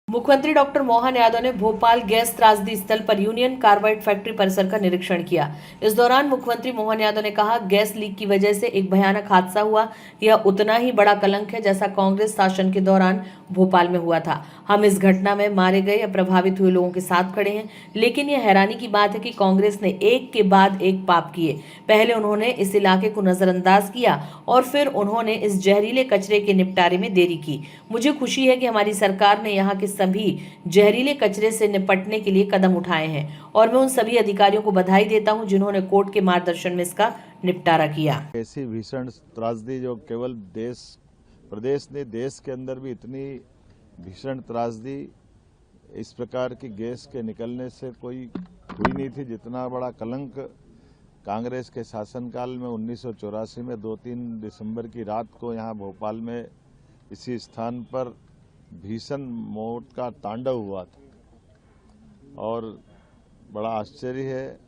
मुख्यमंत्री डॉक्टर मोहन यादव ने भोपाल गैस त्रासदी स्थल पर यूनियन कार्बाइड फैक्ट्री परिसर का निरीक्षण किया। इस दौरान मुख्यमंत्री मोहन यादव ने कहा, गैस लीक की वजह से एक भयानक हादसा हुआ। यह उतना ही बड़ा कलंक है जैसा कांग्रेस शासन के दौरान भोपाल में हुआ था। हम इस घटना में मारे गए या प्रभावित हुए लोगों के साथ खड़े हैं, लेकिन यह हैरानी की बात है कि कांग्रेस ने एक के बाद एक पाप किए। पहले उन्होंने इस इलाके को नजरअंदाज किया और फिर उन्होंने इस जहरीले कचरे के निपटारे में देरी की। मुझे खुशी है कि हमारी सरकार ने यहाँ के सभी जहरीले कचरे से निपटने के लिए कदम उठाए हैं और मैं उन सभी अधिकारियों को बधाई देता हूं जिन्होंने कोर्ट के मार्गदर्शन में इसका निपटारा किया। ऐसी भीषण त्रासदी जो केवल प्रदेश ने देश के अंदर भी इतनी भीषण त्रासदी इस प्रकार की गैस के निकलने से कोई हुई नहीं थी। जितना बड़ा कलंक कांग्रेस के शासनकाल में 1984 में 2-3 दिसंबर की रात को यहाँ भोपाल में इसी स्थान पर भीषण मौत का तांडव हुआ था। और बड़ा आश्चर्य है,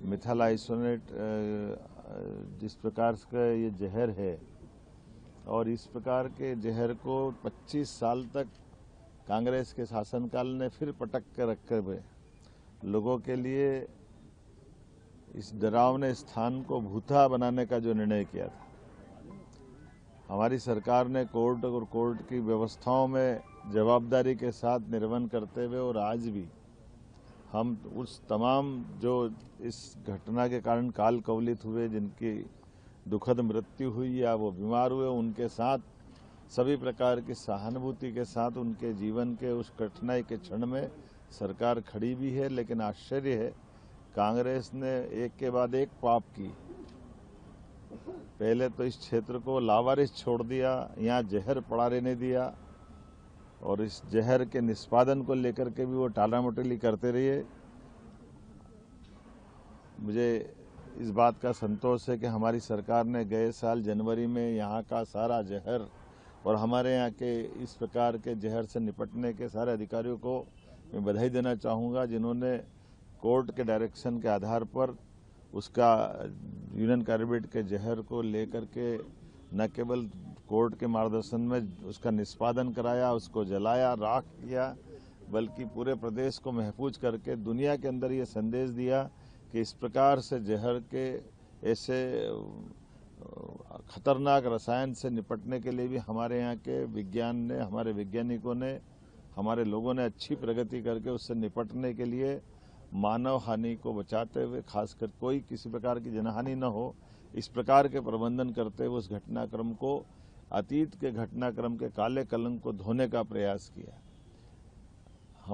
मिथाइल आइसोनेट जिस प्रकार का ये जहर है और इस प्रकार के जहर को 25 साल तक कांग्रेस के शासनकाल ने फिर पटक कर रखे हुए लोगों के लिए इस डरावने स्थान को भूता बनाने का जो निर्णय किया था। हमारी सरकार ने कोर्ट और कोर्ट की व्यवस्थाओं में जवाबदारी के साथ निर्वहन करते हुए और आज भी हम उस तमाम जो इस घटना के कारण काल कवलित हुए, जिनकी दुखद मृत्यु हुई या वो बीमार हुए, उनके साथ सभी प्रकार की सहानुभूति के साथ उनके जीवन के उस कठिनाई के क्षण में सरकार खड़ी भी है। लेकिन आश्चर्य है, कांग्रेस ने एक के बाद एक पाप की। पहले तो इस क्षेत्र को लावारिस छोड़ दिया, यहाँ जहर पड़ा रहने दिया और इस जहर के निष्पादन को लेकर के भी वो टालामटोली करते रहे। मुझे इस बात का संतोष है कि हमारी सरकार ने गए साल जनवरी में यहाँ का सारा जहर और हमारे यहाँ के इस प्रकार के जहर से निपटने के सारे अधिकारियों को मैं बधाई देना चाहूँगा, जिन्होंने कोर्ट के डायरेक्शन के आधार पर उसका यूनियन कार्बाइड के जहर को लेकर के न केवल कोर्ट के मार्गदर्शन में उसका निष्पादन कराया, उसको जलाया, राख किया, बल्कि पूरे प्रदेश को महफूज करके दुनिया के अंदर ये संदेश दिया कि इस प्रकार से जहर के ऐसे खतरनाक रसायन से निपटने के लिए भी हमारे यहाँ के विज्ञान ने, हमारे वैज्ञानिकों ने, हमारे लोगों ने अच्छी प्रगति करके उससे निपटने के लिए मानव हानि को बचाते हुए, खासकर कोई किसी प्रकार की जनहानि न हो, इस प्रकार के प्रबंधन करते हुए उस घटनाक्रम को, अतीत के घटनाक्रम के काले कलंक को धोने का प्रयास किया।